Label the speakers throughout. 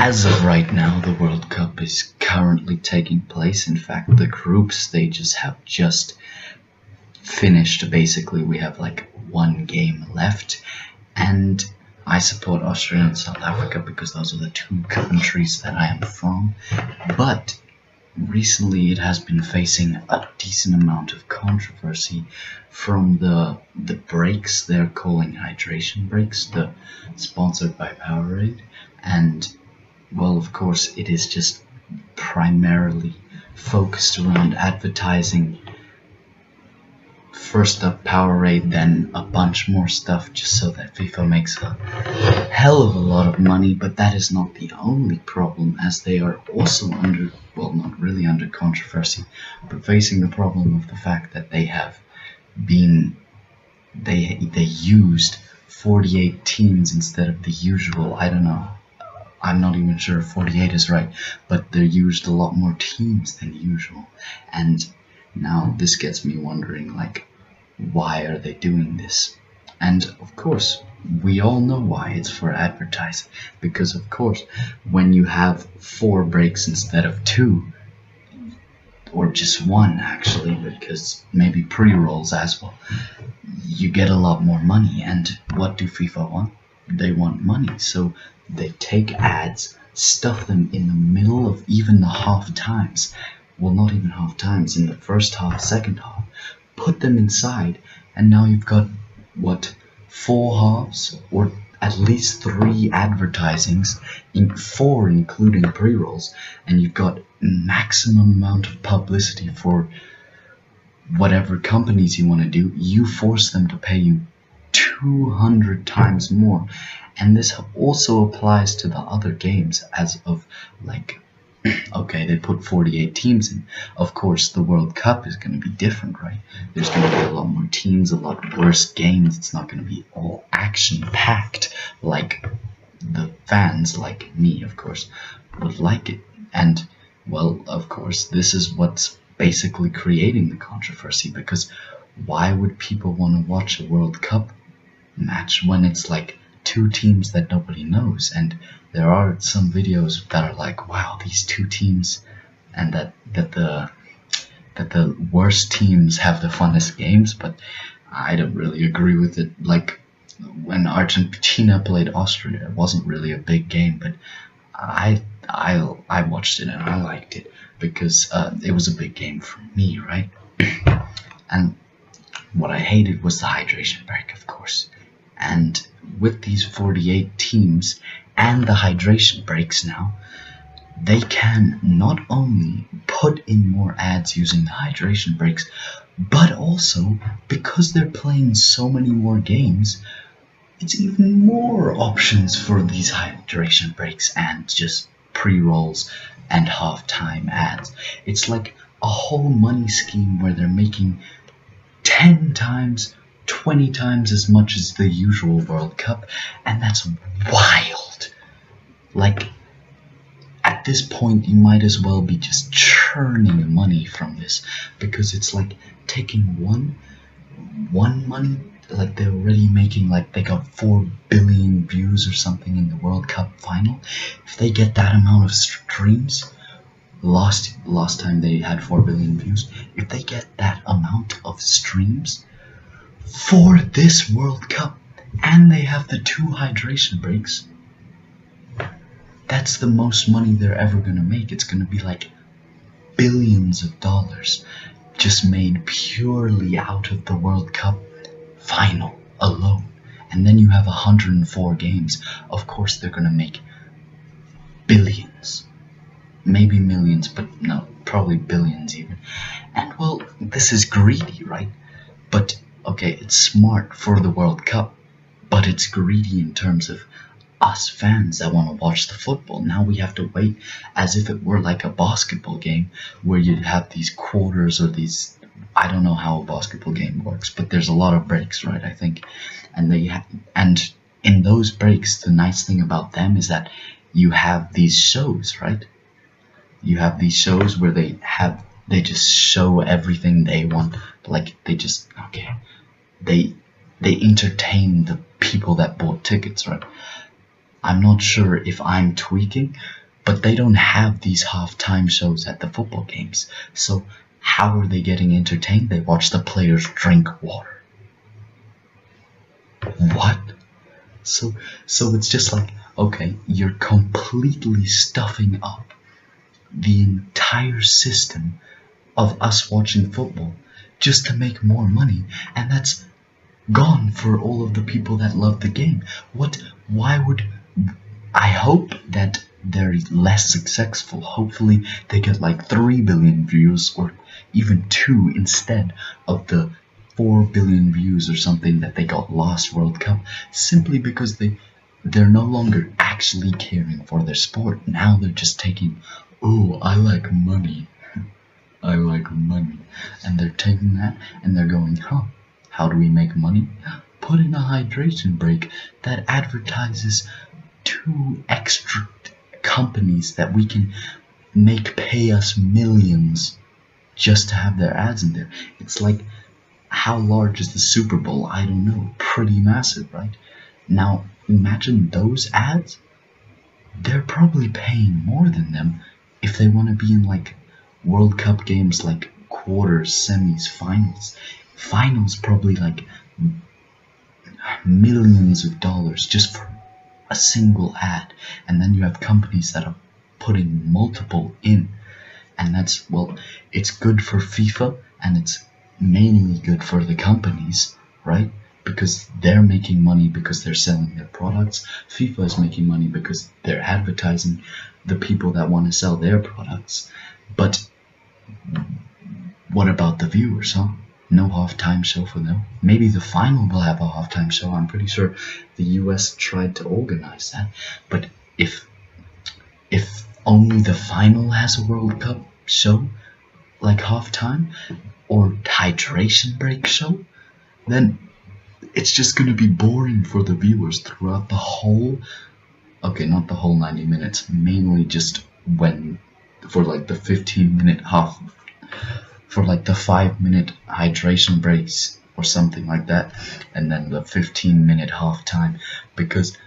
Speaker 1: As of right now, the World Cup is currently taking place. In fact, the group stages have just finished. Basically, we have like one game left, and I support Australia and South Africa because those are the two countries that I am from. But recently, it has been facing a decent amount of controversy from the breaks they're calling hydration breaks, sponsored by Powerade, and well, of course, it is just primarily focused around advertising. First up Powerade, then a bunch more stuff just so that FIFA makes a hell of a lot of money. But that is not the only problem, as they are also under, well, not really under controversy, but facing the problem of the fact that they have been, they used 48 teams instead of the usual, I don't know, I'm not even sure if 48 is right, but they used a lot more teams than usual. And now this gets me wondering, like, why are they doing this? And of course, we all know why. It's for advertising. Because of course, when you have 4 breaks instead of 2, or just 1 actually, because maybe pre-rolls as well, you get a lot more money. And what do FIFA want? They want money. So they take ads, stuff them in the middle of even the half times. Well, not even half times, in the first half, second half. Put them inside, and now you've got, what, 4 halves, or at least 3 advertisings, 4 including pre-rolls, and you've got maximum amount of publicity for whatever companies you want to do. You force them to pay you 200 times more. And this also applies to the other games, as of, like, okay, they put 48 teams in. Of course, the World Cup is going to be different, right? There's going to be a lot more teams, a lot worse games. It's not going to be all action-packed like the fans, like me, of course, would like it. And, well, of course, this is what's basically creating the controversy, because why would people want to watch a World Cup match when it's like 2 teams that nobody knows? And there are some videos that are like, wow, these 2 teams, and that the worst teams have the funnest games. But I don't really agree with it. Like when Argentina played Austria, it wasn't really a big game, but I watched it and I liked it because it was a big game for me, right? And what I hated was the hydration break, of course. And with these 48 teams and the hydration breaks now, they can not only put in more ads using the hydration breaks, but also, because they're playing so many more games, it's even more options for these hydration breaks and just pre-rolls and halftime ads. It's like a whole money scheme where they're making 10 times, 20 times as much as the usual World Cup, and that's wild. Like, at this point, you might as well be just churning money from this, because it's like taking one money, like they're already making, like they got 4 billion views or something in the World Cup final. If they get that amount of streams, last time they had 4 billion views, if they get that amount of streams for this World Cup, and they have the 2 hydration breaks, that's the most money they're ever gonna make. It's gonna be like billions of dollars just made purely out of the World Cup final alone. And then you have 104 games. Of course they're gonna make billions, maybe millions, but no, probably billions even. And well, this is greedy, right? But okay, it's smart for the World Cup, but it's greedy in terms of us fans that want to watch the football. Now we have to wait as if it were like a basketball game where you have these quarters or these, I don't know how a basketball game works, but there's a lot of breaks, right? I think, and and in those breaks, the nice thing about them is that you have these shows, right? You have these shows where they just show everything they want. Like they entertain the people that bought tickets, right? I'm not sure if I'm tweaking, but they don't have these halftime shows at the football games. So how are they getting entertained? They watch the players drink water. What? So it's just like, okay, you're completely stuffing up the entire system of us watching football just to make more money, and that's gone for all of the people that love the game. Why would I hope that they're less successful? Hopefully they get like 3 billion views or even 2 instead of the 4 billion views or something that they got last World Cup, simply because they're no longer actually caring for their sport. Now they're just taking, oh, I like money. I like money. And they're taking that and they're going, how do we make money? Put in a hydration break that advertises 2 extra companies that we can make pay us millions just to have their ads in there. It's like, how large is the Super Bowl? I don't know. Pretty massive, right? Now, imagine those ads. They're probably paying more than them if they want to be in like World Cup games, like quarters, semis, finals. Finals probably like millions of dollars just for a single ad. And then you have companies that are putting multiple in. And that's, well, it's good for FIFA, and it's mainly good for the companies, right? Because they're making money because they're selling their products. FIFA is making money because they're advertising the people that want to sell their products. But what about the viewers, huh? No halftime show for them. Maybe the final will have a halftime show. I'm pretty sure the US tried to organize that. But if only the final has a World Cup show, like halftime, or hydration break show, then it's just gonna be boring for the viewers throughout the whole, okay, not the whole 90 minutes, mainly just when, for like the 15-minute half, for like the 5-minute hydration breaks or something like that, and then the 15-minute halftime, because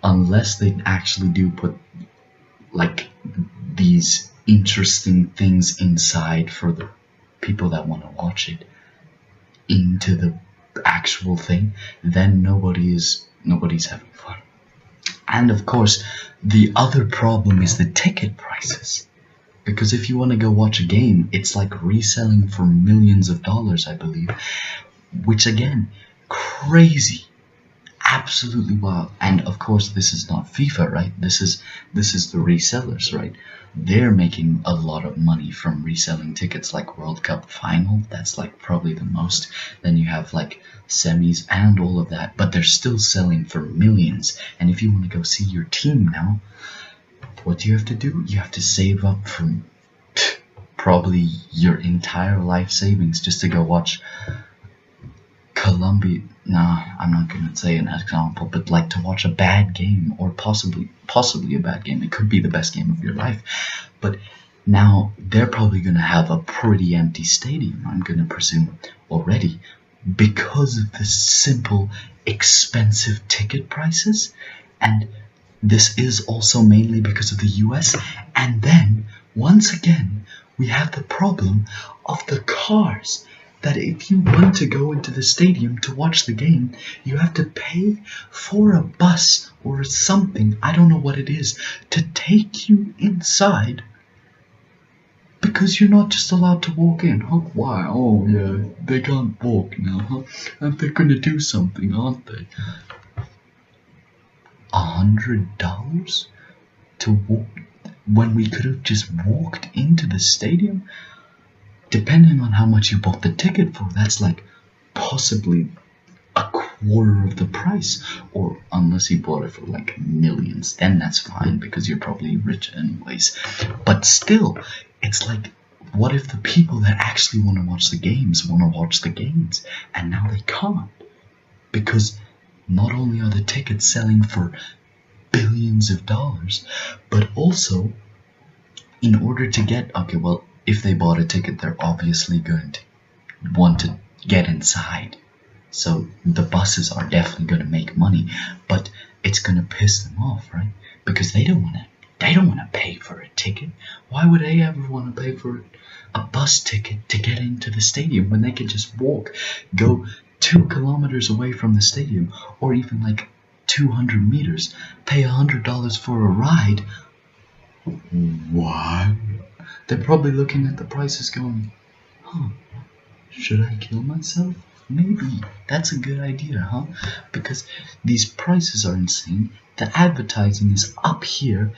Speaker 1: unless they actually do put like these interesting things inside for the people that want to watch it into the actual thing, then nobody's having fun. And of course, the other problem is the ticket prices. Because if you want to go watch a game, it's like reselling for millions of dollars, I believe. Which again, crazy. Absolutely wild. And of course, this is not FIFA, right? This is the resellers, right? They're making a lot of money from reselling tickets, like World Cup final. That's like probably the most. Then you have like semis and all of that, but they're still selling for millions. And if you want to go see your team now, what do you have to do? You have to save up from probably your entire life savings just to go watch Colombia. Nah, I'm not gonna say an example, but like to watch a bad game, or possibly a bad game. It could be the best game of your life, but now they're probably gonna have a pretty empty stadium, I'm gonna presume, already, because of the simple, expensive ticket prices. And this is also mainly because of the US. And then, once again, we have the problem of the cars. That if you want to go into the stadium to watch the game, you have to pay for a bus or something, I don't know what it is, to take you inside. Because you're not just allowed to walk in. Huh? Why? Oh yeah, they can't walk now, huh? And they're gonna do something, aren't they? $100 to walk when we could have just walked into the stadium? Depending on how much you bought the ticket for, that's like possibly a quarter of the price. Or unless you bought it for like millions, then that's fine because you're probably rich anyways. But still, it's like, what if the people that actually want to watch the games want to watch the games, and now they can't? Because not only are the tickets selling for billions of dollars, but also in order to get, okay, well, if they bought a ticket, they're obviously going to want to get inside. So the buses are definitely going to make money. But it's gonna piss them off, right? Because they don't wanna pay for a ticket. Why would they ever wanna pay for a bus ticket to get into the stadium when they can just walk, go 2 kilometers away from the stadium, or even like 200 meters, pay $100 for a ride? What? They're probably looking at the prices going, huh, should I kill myself? Maybe. That's a good idea, huh? Because these prices are insane. The advertising is up here.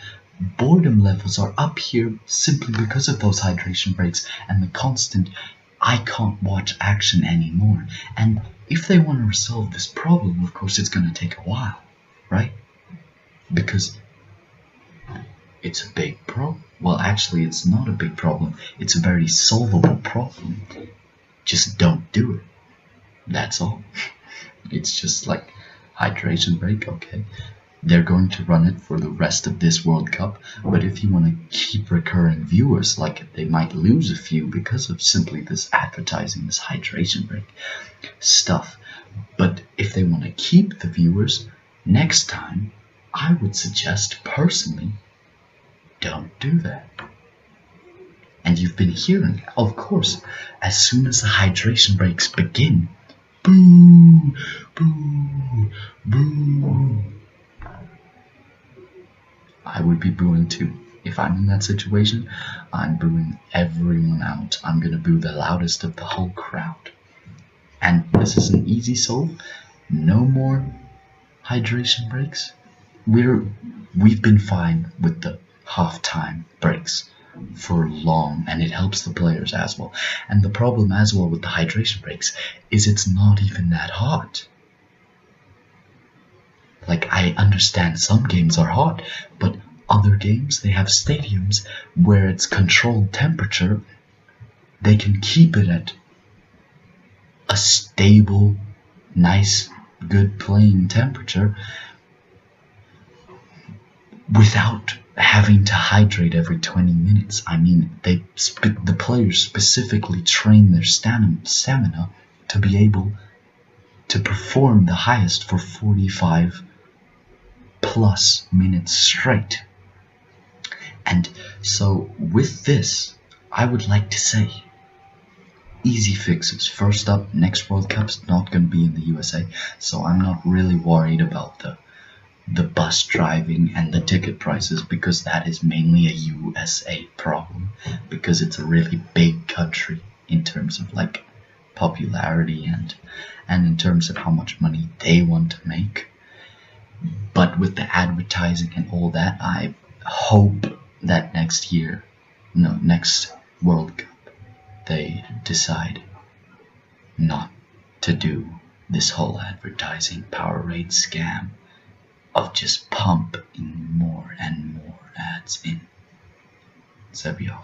Speaker 1: Boredom levels are up here simply because of those hydration breaks and the constant I can't watch action anymore. And if they want to resolve this problem, of course it's going to take a while, right? Because it's a big problem. Well, actually, it's not a big problem. It's a very solvable problem. Just don't do it. That's all. It's just like hydration break, okay. They're going to run it for the rest of this World Cup, but if you want to keep recurring viewers, like they might lose a few because of simply this advertising, this hydration break stuff. But if they want to keep the viewers, next time, I would suggest personally, don't do that. And you've been hearing, of course, as soon as the hydration breaks begin, boo, boo, boo. I would be booing too. If I'm in that situation, I'm booing everyone out. I'm gonna boo the loudest of the whole crowd. And this is an easy solve. No more hydration breaks. We've been fine with the halftime breaks for long, and it helps the players as well. And the problem as well with the hydration breaks is it's not even that hot. Like, I understand some games are hot, but other games, they have stadiums where it's controlled temperature. They can keep it at a stable, nice, good playing temperature without having to hydrate every 20 minutes. I mean, the players specifically train their stamina to be able to perform the highest for 45 plus minutes straight. And so with this, I would like to say, easy fixes. First up, next World Cup's not going to be in the USA, so I'm not really worried about the bus driving and the ticket prices, because that is mainly a USA problem, because it's a really big country in terms of like popularity and in terms of how much money they want to make. But with the advertising and all that, I hope that next World Cup, they decide not to do this whole advertising Powerade scam of just pumping more and more ads in. Zebiov.